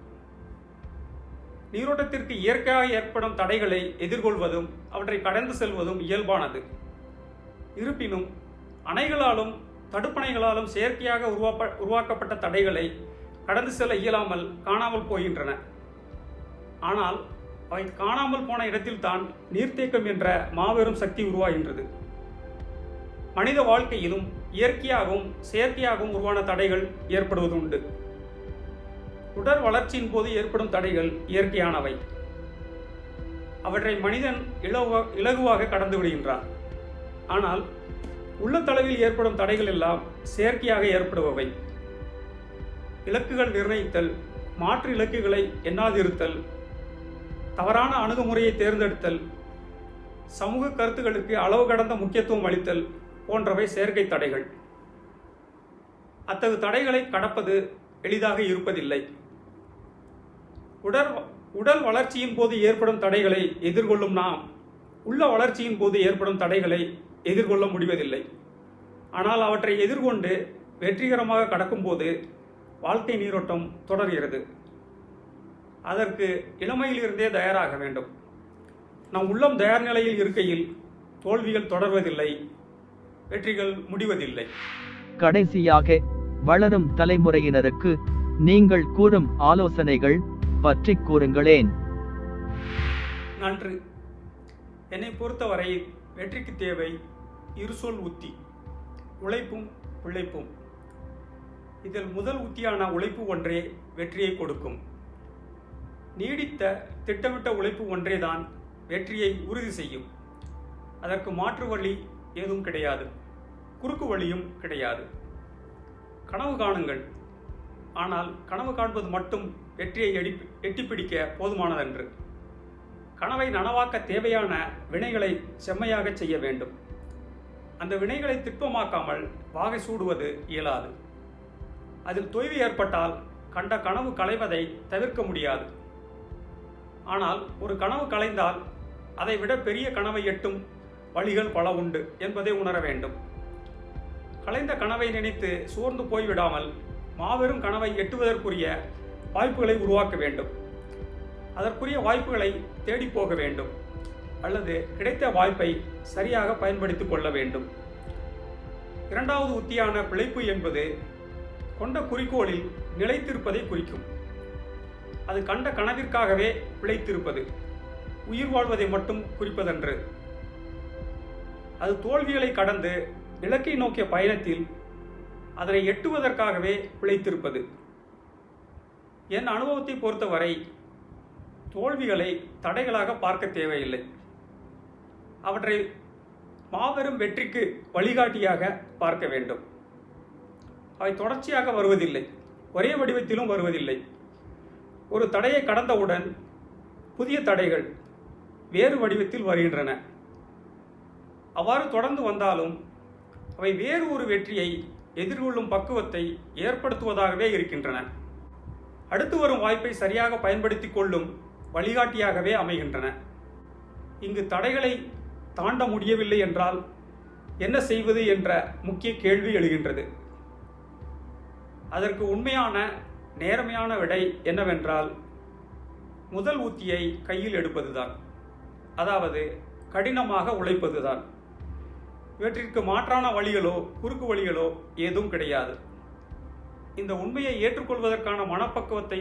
நீரோட்டத்திற்கு இயற்கையாக ஏற்படும் தடைகளை எதிர்கொள்வதும் அவற்றை கடந்து செல்வதும் இயல்பானது. இருப்பினும் அணைகளாலும் தடுப்பணைகளாலும் செயற்கையாக உருவாக்கப்பட்ட தடைகளை கடந்து செல்ல இயலாமல் காணாமல் போகின்றன. ஆனால் அவை காணாமல் போன இடத்தில்தான் நீர்த்தேக்கம் என்ற மாபெரும் சக்தி உருவாகின்றது. மனித வாழ்க்கையிலும் இயற்கையாகவும் செயற்கையாகவும் உருவான தடைகள் ஏற்படுவது உண்டு. உடல் வளர்ச்சியின் போது ஏற்படும் தடைகள் இயற்கையானவை. அவற்றை மனிதன் இலகுவாக கடந்து விடுகின்றான். ஆனால் உள்ளத்தளவில் ஏற்படும் தடைகள் எல்லாம் செயற்கையாக ஏற்படுபவை. இலக்குகள் நிர்ணயித்தல், மாற்று இலக்குகளை எண்ணாதிருத்தல், தவறான அணுகுமுறையை தேர்ந்தெடுத்தல், சமூக கருத்துக்களுக்கு அளவு கடந்த முக்கியத்துவம் அளித்தல் போன்றவை செயற்கை தடைகள். அத்தகைய தடைகளை கடப்பது எளிதாக இருப்பதில்லை. உடல் வளர்ச்சியின் போது ஏற்படும் தடைகளை எதிர்கொள்ளும் நாம் உள்ள வளர்ச்சியின் போது ஏற்படும் தடைகளை எதிர்கொள்ள முடிவதில்லை. ஆனால் அவற்றை எதிர்கொண்டு வெற்றிகரமாக கடக்கும்போது வாழ்க்கை நீரோட்டம் தொடர்கிறது. அதற்கு இளமையிலிருந்தே தயாராக வேண்டும். நம் உள்ளம் தயார் நிலையில் இருக்கையில் தோல்விகள் தொடர்வதில்லை, வெற்றிகள் முடிவதில்லை. கடைசியாக, வளரும் தலைமுறையினருக்கு நீங்கள் கூறும் ஆலோசனைகள் பற்றி கூறுங்களேன். நன்று. என்னை பொறுத்தவரை வெற்றிக்கு தேவை இருசொல் உத்தி: உழைப்பும் பிழைப்பும். இதில் முதல் உத்தியான உழைப்பு ஒன்றே வெற்றியை கொடுக்கும். நீடித்த திட்டமிட்ட உழைப்பு ஒன்றேதான் வெற்றியை உறுதி செய்யும். அதற்கு மாற்று வழி ஏதும் கிடையாது, குறுக்கு வழியும் கிடையாது. கனவு காணுங்கள். ஆனால் கனவு காண்பது மட்டும் வெற்றியை எட்டிப்பிடிக்க போதுமானதன்று. கனவை நனவாக்க தேவையான வினைகளை செம்மையாக செய்ய வேண்டும். அந்த வினைகளை திட்பமாக்காமல் வாகை சூடுவது இயலாது. அதில் தொய்வு ஏற்பட்டால் கண்ட கனவு களைவதை தவிர்க்க முடியாது. ஆனால் ஒரு கனவு களைந்தால் அதை விட பெரிய கனவை எட்டும் வழிகள் பல உண்டு என்பதை உணர வேண்டும். களைந்த கனவை நினைத்து சோர்ந்து போய்விடாமல் மாபெரும் கனவை எட்டுவதற்குரிய வாய்ப்புகளை உருவாக்க வேண்டும். அதற்குரிய வாய்ப்புகளை தேடி போக வேண்டும். அல்லது கிடைத்த வாய்ப்பை சரியாக பயன்படுத்திக் கொள்ள வேண்டும். இரண்டாவது உத்தியான பிழைப்பு என்பது கொண்ட குறிக்கோளில் நிலைத்திருப்பதை குறிக்கும். அது கண்ட கனவிற்காகவே பிழைத்திருப்பது, உயிர் வாழ்வதை மட்டும் குறிப்பதன்று. அது தோல்விகளை கடந்து இலக்கை நோக்கிய பயணத்தில் அதனை எட்டுவதற்காகவே பிழைத்திருப்பது. என் அனுபவத்தை பொறுத்தவரை தோல்விகளை தடைகளாக பார்க்க தேவையில்லை. அவற்றை மாபெரும் வெற்றிக்கு வழிகாட்டியாக பார்க்க வேண்டும். அவை தொடர்ச்சியாக வருவதில்லை, ஒரே வடிவத்திலும் வருவதில்லை. ஒரு தடையை கடந்தவுடன் புதிய தடைகள் வேறு வடிவத்தில் வருகின்றன. அவ்வாறு தொடர்ந்து வந்தாலும் அவை வேறு ஒரு வெற்றியை எதிர்கொள்ளும் பக்குவத்தை ஏற்படுத்துவதாகவே இருக்கின்றன. அடுத்து வரும் வாய்ப்பை சரியாக பயன்படுத்தி கொள்ளும் வழிகாட்டியாகவே அமைகின்றன. இங்கு தடைகளை தாண்ட முடியவில்லை என்றால் என்ன செய்வது என்ற முக்கிய கேள்வி எழுகின்றது. அதற்கு உண்மையான நேர்மையான விடை என்னவென்றால், முதல் உத்தியை கையில் எடுப்பதுதான். அதாவது கடினமாக உழைப்பதுதான். இவற்றிற்கு மாற்றான வழிகளோ குறுக்கு வழிகளோ ஏதும் கிடையாது. இந்த உண்மையை ஏற்றுக்கொள்வதற்கான மனப்பக்குவத்தை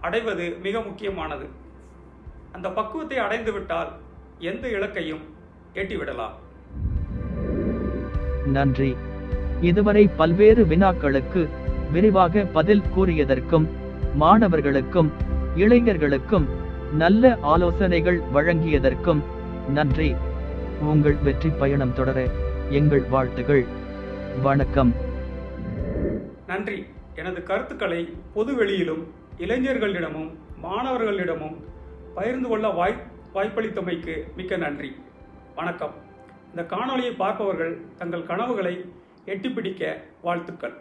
அடைவது மிக முக்கியமானது. அந்த பக்குவத்தை அடைந்துவிட்டால் எந்த இலக்கையும் எட்டிவிடலாம். நன்றி. இதுவரை பல்வேறு வினாக்களுக்கு விரிவாக பதில் கூறியதற்கும் மாணவர்களுக்கும் இளைஞர்களுக்கும் நல்ல ஆலோசனைகள் வழங்கியதற்கும் நன்றி. உங்கள் வெற்றி பயணம் தொடர எங்கள் வாழ்த்துகள். வணக்கம். நன்றி. எனது கருத்துக்களை பொது வெளியிலும் இளைஞர்களிடமும் மாணவர்களிடமும் பகிர்ந்து கொள்ள வாய்ப்பளித்தமைக்கு மிக்க நன்றி. வணக்கம். இந்த காணொளியை பார்ப்பவர்கள் தங்கள் கனவுகளை எட்டிப்பிடிக்க வாழ்த்துக்கள்.